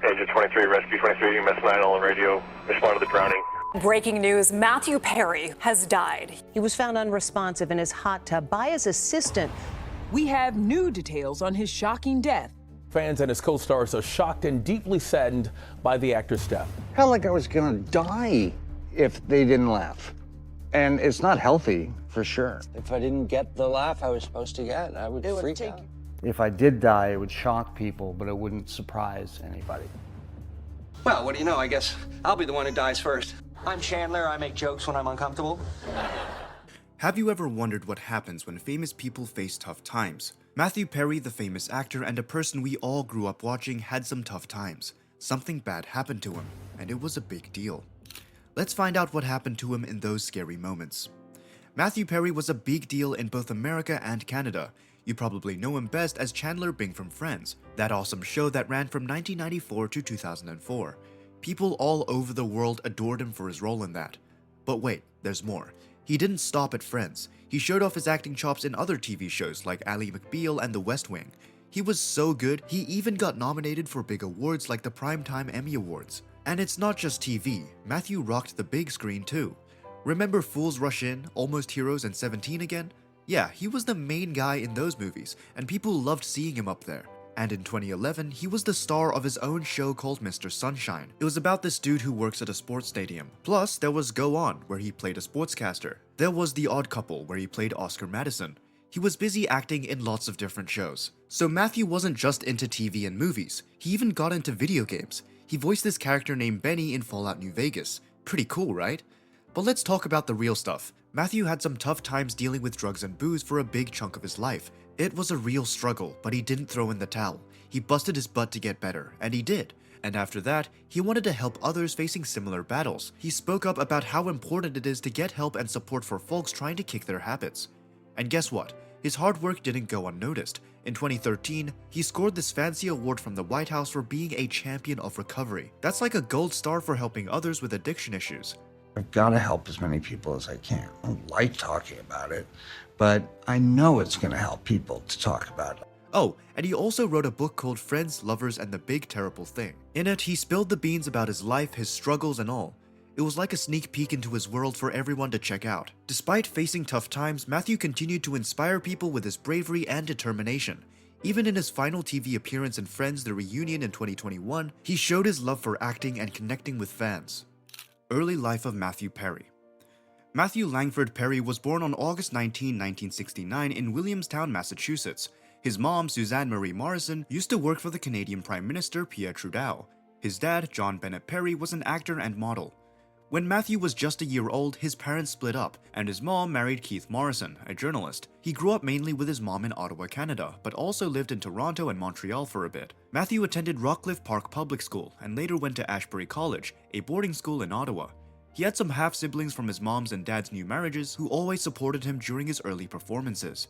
Agent 23, Rescue 23, MS 9 all on radio. Respond to the drowning. Breaking news, Matthew Perry has died. He was found unresponsive in his hot tub by his assistant. We have new details on his shocking death. Fans and his co-stars are shocked and deeply saddened by the actor's death. Felt like I was gonna die if they didn't laugh. And it's not healthy, for sure. If I didn't get the laugh I was supposed to get, I would freak out. If I did die, it would shock people, but it wouldn't surprise anybody. Well, what do you know? I guess I'll be the one who dies first. I'm Chandler. I make jokes when I'm uncomfortable. Have you ever wondered what happens when famous people face tough times? Matthew Perry, the famous actor and a person we all grew up watching, had some tough times. Something bad happened to him, and it was a big deal. Let's find out what happened to him in those scary moments. Matthew Perry was a big deal in both America and Canada. You probably know him best as Chandler Bing from Friends, that awesome show that ran from 1994 to 2004. People all over the world adored him for his role in that. But wait, there's more. He didn't stop at Friends. He showed off his acting chops in other TV shows like Ally McBeal and The West Wing. He was so good, he even got nominated for big awards like the Primetime Emmy Awards. And it's not just TV, Matthew rocked the big screen too. Remember Fools Rush In, Almost Heroes, and 17 Again? Yeah, he was the main guy in those movies, and people loved seeing him up there. And in 2011, he was the star of his own show called Mr. Sunshine. It was about this dude who works at a sports stadium. Plus, there was Go On, where he played a sportscaster. There was The Odd Couple, where he played Oscar Madison. He was busy acting in lots of different shows. So Matthew wasn't just into TV and movies, he even got into video games. He voiced this character named Benny in Fallout New Vegas. Pretty cool, right? But let's talk about the real stuff. Matthew had some tough times dealing with drugs and booze for a big chunk of his life. It was a real struggle, but he didn't throw in the towel. He busted his butt to get better, and he did. And after that, he wanted to help others facing similar battles. He spoke up about how important it is to get help and support for folks trying to kick their habits. And guess what? His hard work didn't go unnoticed. In 2013, he scored this fancy award from the White House for being a champion of recovery. That's like a gold star for helping others with addiction issues. I've got to help as many people as I can. I don't like talking about it, but I know it's going to help people to talk about it. Oh, and he also wrote a book called Friends, Lovers, and the Big Terrible Thing. In it, he spilled the beans about his life, his struggles, and all. It was like a sneak peek into his world for everyone to check out. Despite facing tough times, Matthew continued to inspire people with his bravery and determination. Even in his final TV appearance in Friends: The Reunion in 2021, he showed his love for acting and connecting with fans. Early life of Matthew Perry. Matthew Langford Perry was born on August 19, 1969 in Williamstown, Massachusetts. His mom, Suzanne Marie Morrison, used to work for the Canadian Prime Minister Pierre Trudeau. His dad, John Bennett Perry, was an actor and model. When Matthew was just a year old, his parents split up, and his mom married Keith Morrison, a journalist. He grew up mainly with his mom in Ottawa, Canada, but also lived in Toronto and Montreal for a bit. Matthew attended Rockcliffe Park Public School and later went to Ashbury College, a boarding school in Ottawa. He had some half-siblings from his mom's and dad's new marriages who always supported him during his early performances.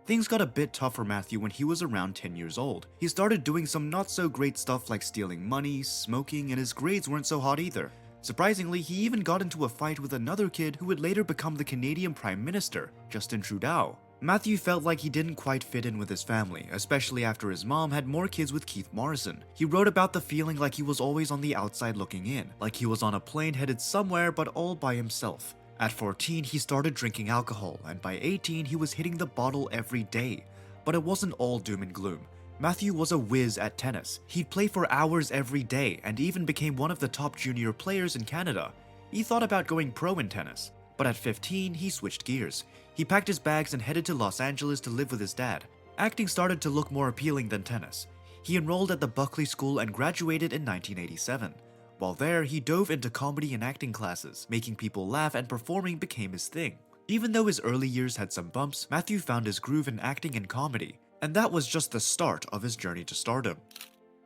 Things got a bit tough for Matthew when he was around 10 years old. He started doing some not-so-great stuff like stealing money, smoking, and his grades weren't so hot either. Surprisingly, he even got into a fight with another kid who would later become the Canadian Prime Minister, Justin Trudeau. Matthew felt like he didn't quite fit in with his family, especially after his mom had more kids with Keith Morrison. He wrote about the feeling like he was always on the outside looking in, like he was on a plane headed somewhere but all by himself. At 14, he started drinking alcohol, and by 18, he was hitting the bottle every day. But it wasn't all doom and gloom. Matthew was a whiz at tennis. He'd play for hours every day and even became one of the top junior players in Canada. He thought about going pro in tennis, but at 15, he switched gears. He packed his bags and headed to Los Angeles to live with his dad. Acting started to look more appealing than tennis. He enrolled at the Buckley School and graduated in 1987. While there, he dove into comedy and acting classes. Making people laugh and performing became his thing. Even though his early years had some bumps, Matthew found his groove in acting and comedy. And that was just the start of his journey to stardom.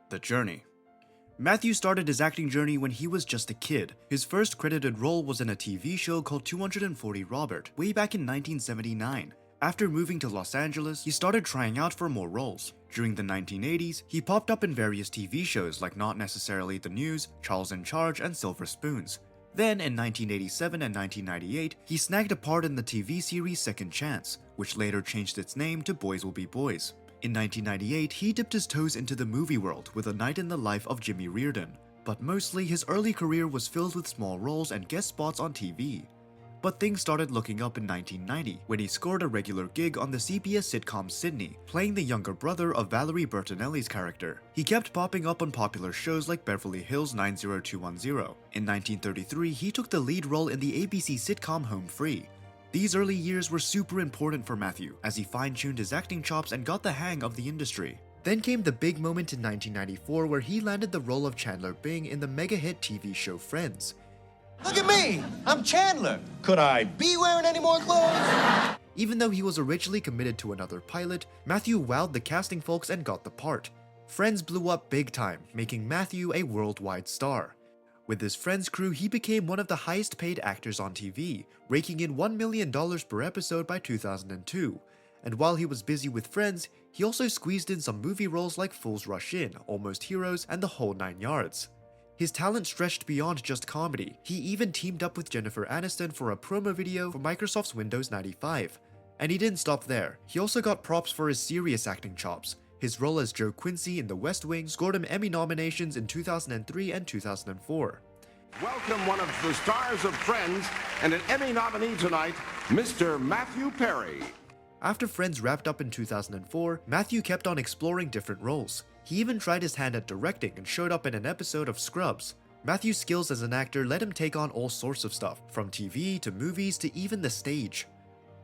The journey. Matthew started his acting journey when he was just a kid. His first credited role was in a TV show called 240 Robert, way back in 1979. After moving to Los Angeles, he started trying out for more roles. During the 1980s, he popped up in various TV shows like Not Necessarily the News, Charles in Charge, and Silver Spoons. Then, in 1987 and 1998, he snagged a part in the TV series Second Chance, which later changed its name to Boys Will Be Boys. In 1998, he dipped his toes into the movie world with A Night in the Life of Jimmy Reardon, but mostly his early career was filled with small roles and guest spots on TV. But things started looking up in 1990 when he scored a regular gig on the CBS sitcom Sydney, playing the younger brother of Valerie Bertinelli's character. He kept popping up on popular shows like Beverly Hills 90210. In 1933, he took the lead role in the ABC sitcom Home Free. These early years were super important for Matthew, as he fine-tuned his acting chops and got the hang of the industry. Then came the big moment in 1994 where he landed the role of Chandler Bing in the mega-hit TV show Friends. Look at me! I'm Chandler! Could I be wearing any more clothes? Even though he was originally committed to another pilot, Matthew wowed the casting folks and got the part. Friends blew up big time, making Matthew a worldwide star. With his Friends crew, he became one of the highest paid actors on TV, raking in $1 million per episode by 2002. And while he was busy with Friends, he also squeezed in some movie roles like Fools Rush In, Almost Heroes, and The Whole Nine Yards. His talent stretched beyond just comedy. He even teamed up with Jennifer Aniston for a promo video for Microsoft's Windows 95. And he didn't stop there. He also got props for his serious acting chops. His role as Joe Quincy in The West Wing scored him Emmy nominations in 2003 and 2004. Welcome one of the stars of Friends and an Emmy nominee tonight, Mr. Matthew Perry. After Friends wrapped up in 2004, Matthew kept on exploring different roles. He even tried his hand at directing and showed up in an episode of Scrubs. Matthew's skills as an actor let him take on all sorts of stuff, from TV to movies to even the stage.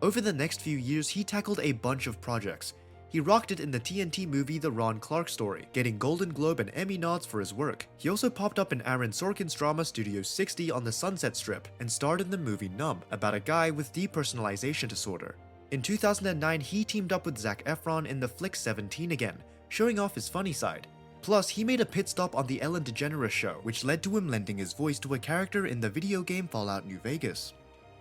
Over the next few years, he tackled a bunch of projects. He rocked it in the TNT movie The Ron Clark Story, getting Golden Globe and Emmy nods for his work. He also popped up in Aaron Sorkin's drama Studio 60 on the Sunset Strip and starred in the movie Numb, about a guy with depersonalization disorder. In 2009, he teamed up with Zac Efron in the flick 17 again, showing off his funny side. Plus, he made a pit stop on The Ellen DeGeneres Show, which led to him lending his voice to a character in the video game Fallout New Vegas.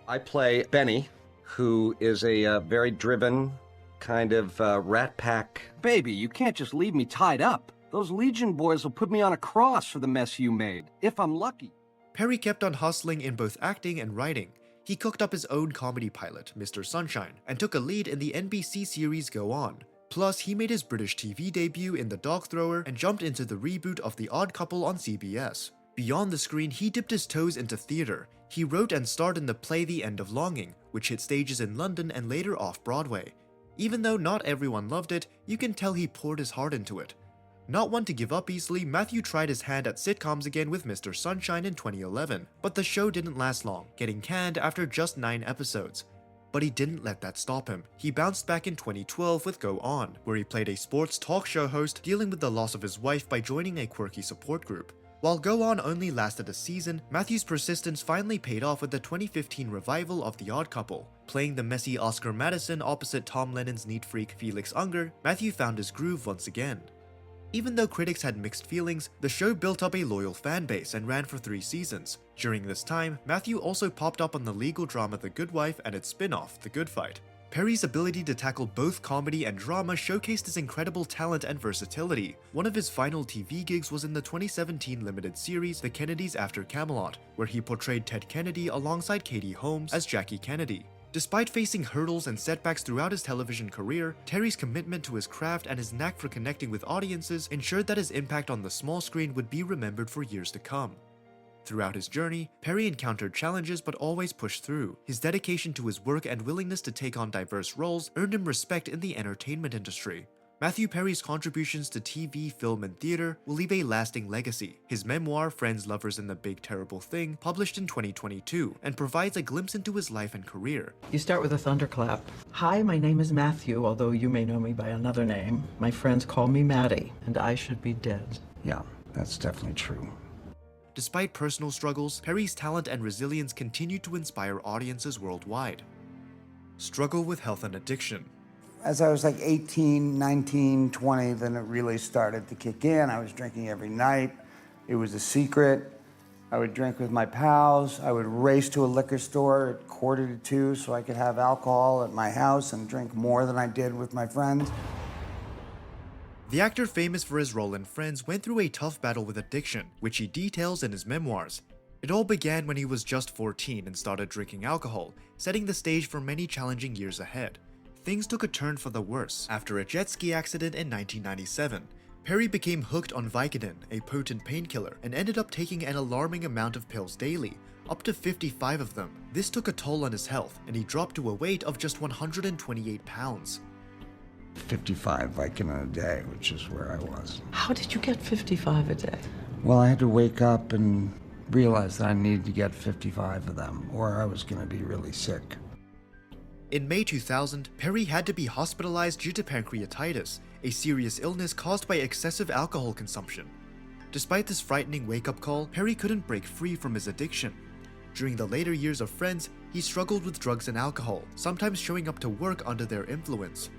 I play Benny, who is a very driven, kind of rat pack. Baby, you can't just leave me tied up. Those Legion boys will put me on a cross for the mess you made, if I'm lucky. Perry kept on hustling in both acting and writing. He cooked up his own comedy pilot, Mr. Sunshine, and took a lead in the NBC series Go On. Plus, he made his British TV debut in The Dog Thrower and jumped into the reboot of The Odd Couple on CBS. Beyond the screen, he dipped his toes into theater. He wrote and starred in the play The End of Longing, which hit stages in London and later off-Broadway. Even though not everyone loved it, you can tell he poured his heart into it. Not one to give up easily, Matthew tried his hand at sitcoms again with Mr. Sunshine in 2011, but the show didn't last long, getting canned after just 9 episodes. But he didn't let that stop him. He bounced back in 2012 with Go On, where he played a sports talk show host dealing with the loss of his wife by joining a quirky support group. While Go On only lasted a season, Matthew's persistence finally paid off with the 2015 revival of The Odd Couple. Playing the messy Oscar Madison opposite Tom Lennon's neat freak Felix Unger, Matthew found his groove once again. Even though critics had mixed feelings, the show built up a loyal fan base and ran for 3 seasons. During this time, Matthew also popped up on the legal drama The Good Wife and its spin-off, The Good Fight. Perry's ability to tackle both comedy and drama showcased his incredible talent and versatility. One of his final TV gigs was in the 2017 limited series The Kennedys After Camelot, where he portrayed Ted Kennedy alongside Katie Holmes as Jackie Kennedy. Despite facing hurdles and setbacks throughout his television career, Terry's commitment to his craft and his knack for connecting with audiences ensured that his impact on the small screen would be remembered for years to come. Throughout his journey, Perry encountered challenges but always pushed through. His dedication to his work and willingness to take on diverse roles earned him respect in the entertainment industry. Matthew Perry's contributions to TV, film, and theater will leave a lasting legacy. His memoir, Friends, Lovers, and the Big Terrible Thing, published in 2022, and provides a glimpse into his life and career. You start with a thunderclap. Hi, my name is Matthew, although you may know me by another name. My friends call me Maddie, and I should be dead. Yeah, that's definitely true. Despite personal struggles, Perry's talent and resilience continue to inspire audiences worldwide. Struggle with health and addiction. As I was like 18, 19, 20, then it really started to kick in. I was drinking every night. It was a secret. I would drink with my pals. I would race to a liquor store at 1:45 so I could have alcohol at my house and drink more than I did with my friends. The actor famous for his role in Friends went through a tough battle with addiction, which he details in his memoirs. It all began when he was just 14 and started drinking alcohol, setting the stage for many challenging years ahead. things took a turn for the worse after a jet ski accident in 1997. Perry became hooked on Vicodin, a potent painkiller, and ended up taking an alarming amount of pills daily, up to 55 of them. This took a toll on his health, and he dropped to a weight of just 128 pounds. 55 Vicodin a day, which is where I was. How did you get 55 a day? Well, I had to wake up and realize that I needed to get 55 of them, or I was going to be really sick. In May 2000, Perry had to be hospitalized due to pancreatitis, a serious illness caused by excessive alcohol consumption. Despite this frightening wake-up call, Perry couldn't break free from his addiction. During the later years of Friends, he struggled with drugs and alcohol, sometimes showing up to work under their influence.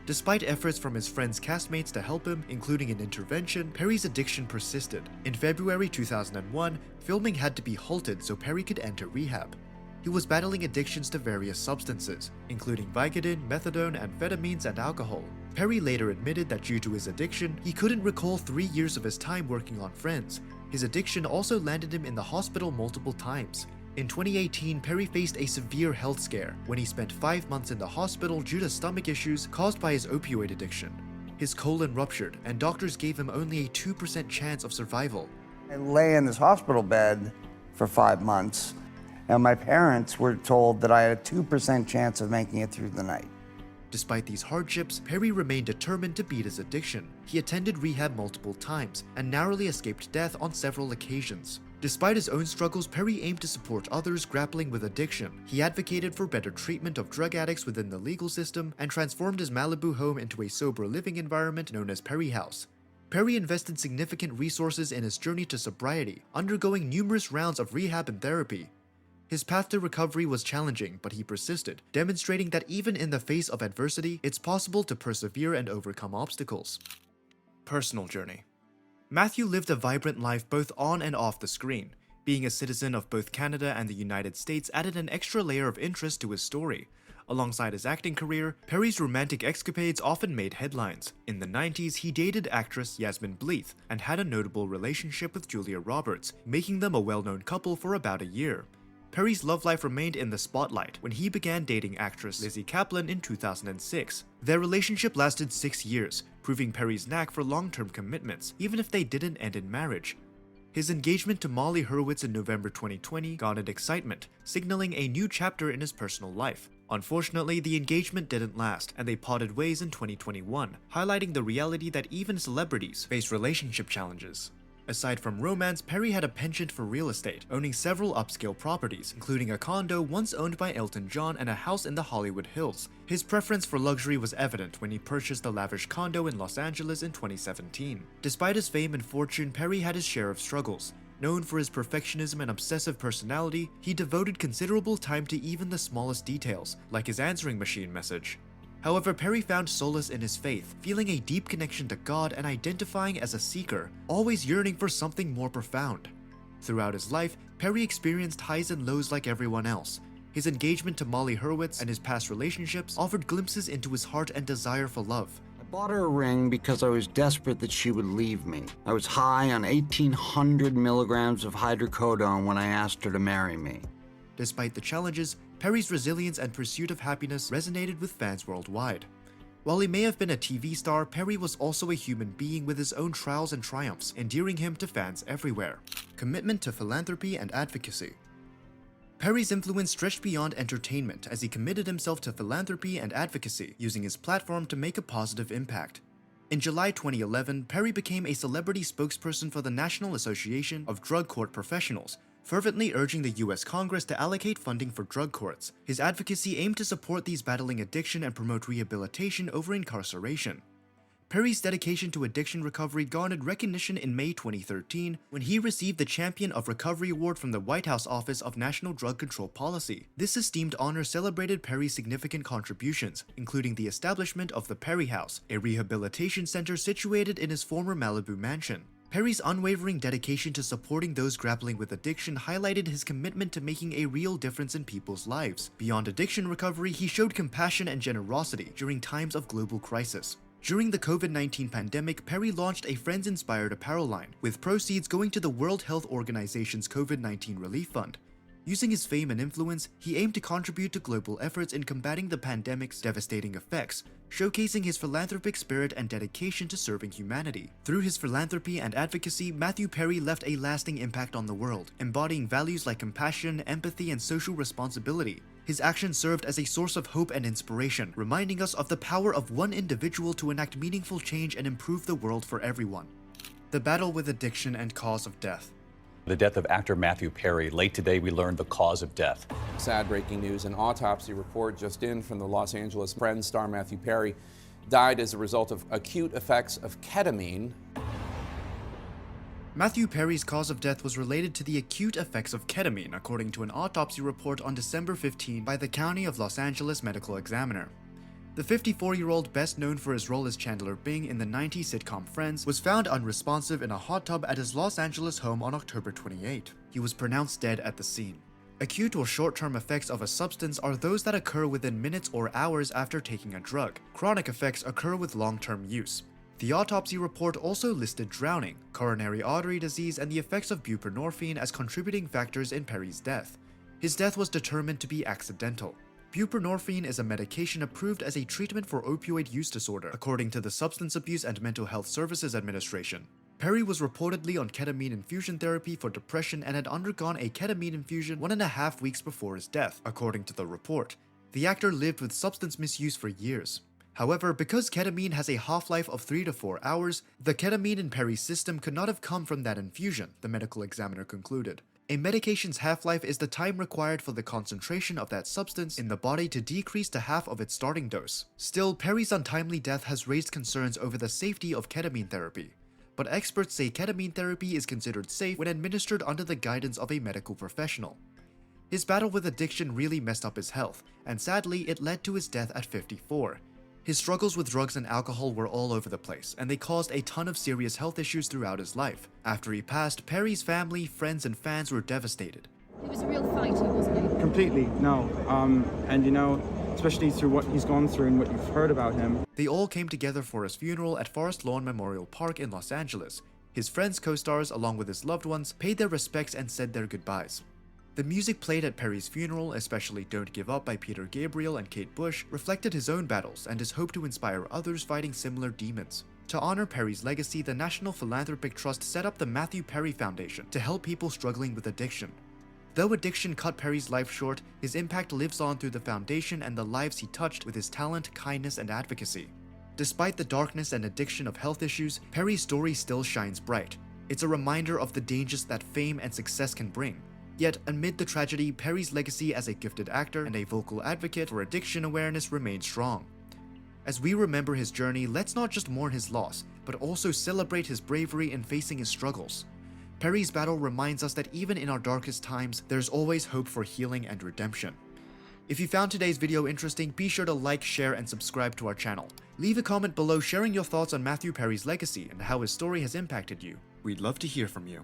Despite efforts from his friends' castmates to help him, including an intervention, Perry's addiction persisted. In February 2001, filming had to be halted so Perry could enter rehab. He was battling addictions to various substances, including Vicodin, methadone, amphetamines, and alcohol. Perry later admitted that due to his addiction, he couldn't recall 3 years of his time working on Friends. His addiction also landed him in the hospital multiple times. In 2018, Perry faced a severe health scare when he spent 5 months in the hospital due to stomach issues caused by his opioid addiction. His colon ruptured, and doctors gave him only a 2% chance of survival. I lay in this hospital bed for 5 months, and my parents were told that I had a 2% chance of making it through the night. Despite these hardships, Perry remained determined to beat his addiction. He attended rehab multiple times and narrowly escaped death on several occasions. Despite his own struggles, Perry aimed to support others grappling with addiction. He advocated for better treatment of drug addicts within the legal system and transformed his Malibu home into a sober living environment known as Perry House. Perry invested significant resources in his journey to sobriety, undergoing numerous rounds of rehab and therapy. His path to recovery was challenging, but he persisted, demonstrating that even in the face of adversity, it's possible to persevere and overcome obstacles. Personal journey. Matthew lived a vibrant life both on and off the screen. Being a citizen of both Canada and the United States added an extra layer of interest to his story. Alongside his acting career, Perry's romantic escapades often made headlines. In the 90s, he dated actress Yasmin Bleeth and had a notable relationship with Julia Roberts, making them a well-known couple for about a year. Perry's love life remained in the spotlight when he began dating actress Lizzie Kaplan in 2006. Their relationship lasted 6 years, proving Perry's knack for long-term commitments, even if they didn't end in marriage. His engagement to Molly Hurwitz in November 2020 garnered excitement, signaling a new chapter in his personal life. Unfortunately, the engagement didn't last, and they parted ways in 2021, highlighting the reality that even celebrities face relationship challenges. Aside from romance, Perry had a penchant for real estate, owning several upscale properties, including a condo once owned by Elton John and a house in the Hollywood Hills. His preference for luxury was evident when he purchased the lavish condo in Los Angeles in 2017. Despite his fame and fortune, Perry had his share of struggles. Known for his perfectionism and obsessive personality, he devoted considerable time to even the smallest details, like his answering machine message. However, Perry found solace in his faith, feeling a deep connection to God and identifying as a seeker, always yearning for something more profound. Throughout his life, Perry experienced highs and lows like everyone else. His engagement to Molly Hurwitz and his past relationships offered glimpses into his heart and desire for love. I bought her a ring because I was desperate that she would leave me. I was high on 1,800 milligrams of hydrocodone when I asked her to marry me. Despite the challenges, Perry's resilience and pursuit of happiness resonated with fans worldwide. While he may have been a TV star, Perry was also a human being with his own trials and triumphs, endearing him to fans everywhere. Commitment to philanthropy and advocacy. Perry's influence stretched beyond entertainment as he committed himself to philanthropy and advocacy, using his platform to make a positive impact. In July 2011, Perry became a celebrity spokesperson for the National Association of Drug Court Professionals, fervently urging the US Congress to allocate funding for drug courts. His advocacy aimed to support these battling addiction and promote rehabilitation over incarceration. Perry's dedication to addiction recovery garnered recognition in May 2013 when he received the Champion of Recovery Award from the White House Office of National Drug Control Policy. This esteemed honor celebrated Perry's significant contributions, including the establishment of the Perry House, a rehabilitation center situated in his former Malibu mansion. Perry's unwavering dedication to supporting those grappling with addiction highlighted his commitment to making a real difference in people's lives. Beyond addiction recovery, he showed compassion and generosity during times of global crisis. During the COVID-19 pandemic, Perry launched a Friends-inspired apparel line, with proceeds going to the World Health Organization's COVID-19 Relief Fund. Using his fame and influence, he aimed to contribute to global efforts in combating the pandemic's devastating effects, showcasing his philanthropic spirit and dedication to serving humanity. Through his philanthropy and advocacy, Matthew Perry left a lasting impact on the world, embodying values like compassion, empathy, and social responsibility. His actions served as a source of hope and inspiration, reminding us of the power of one individual to enact meaningful change and improve the world for everyone. The battle with addiction and cause of death. The death of actor Matthew Perry. Late today, we learned the cause of death. Sad breaking news. An autopsy report just in from the Los Angeles Friends star Matthew Perry died as a result of acute effects of ketamine. Matthew Perry's cause of death was related to the acute effects of ketamine, according to an autopsy report on December 15 by the County of Los Angeles Medical Examiner. The 54-year-old, best known for his role as Chandler Bing in the 90s sitcom Friends, was found unresponsive in a hot tub at his Los Angeles home on October 28. He was pronounced dead at the scene. Acute or short-term effects of a substance are those that occur within minutes or hours after taking a drug. Chronic effects occur with long-term use. The autopsy report also listed drowning, coronary artery disease, and the effects of buprenorphine as contributing factors in Perry's death. His death was determined to be accidental. Buprenorphine is a medication approved as a treatment for opioid use disorder, according to the Substance Abuse and Mental Health Services Administration. Perry was reportedly on ketamine infusion therapy for depression and had undergone a ketamine infusion 1.5 weeks before his death, according to the report. The actor lived with substance misuse for years. However, because ketamine has a half-life of 3 to 4 hours, the ketamine in Perry's system could not have come from that infusion, the medical examiner concluded. A medication's half-life is the time required for the concentration of that substance in the body to decrease to half of its starting dose. Still, Perry's untimely death has raised concerns over the safety of ketamine therapy. But experts say ketamine therapy is considered safe when administered under the guidance of a medical professional. His battle with addiction really messed up his health, and sadly, it led to his death at 54. His struggles with drugs and alcohol were all over the place, and they caused a ton of serious health issues throughout his life. After he passed, Perry's family, friends, and fans were devastated. It was a real fighter, wasn't it? Completely, no. And you know, especially through what he's gone through and what you've heard about him. They all came together for his funeral at Forest Lawn Memorial Park in Los Angeles. His friends, co-stars, along with his loved ones, paid their respects and said their goodbyes. The music played at Perry's funeral, especially Don't Give Up by Peter Gabriel and Kate Bush, reflected his own battles and his hope to inspire others fighting similar demons. To honor Perry's legacy, the National Philanthropic Trust set up the MatthewPerryFoundation to help people struggling with addiction. Though addiction cut Perry's life short, his impact lives on through the foundation and the lives he touched with his talent, kindness, and advocacy. Despite the darkness and addiction of health issues, Perry's story still shines bright. It's a reminder of the dangers that fame and success can bring. Yet, amid the tragedy, Perry's legacy as a gifted actor and a vocal advocate for addiction awareness remains strong. As we remember his journey, let's not just mourn his loss, but also celebrate his bravery in facing his struggles. Perry's battle reminds us that even in our darkest times, there's always hope for healing and redemption. If you found today's video interesting, be sure to like, share, and subscribe to our channel. Leave a comment below sharing your thoughts on Matthew Perry's legacy and how his story has impacted you. We'd love to hear from you.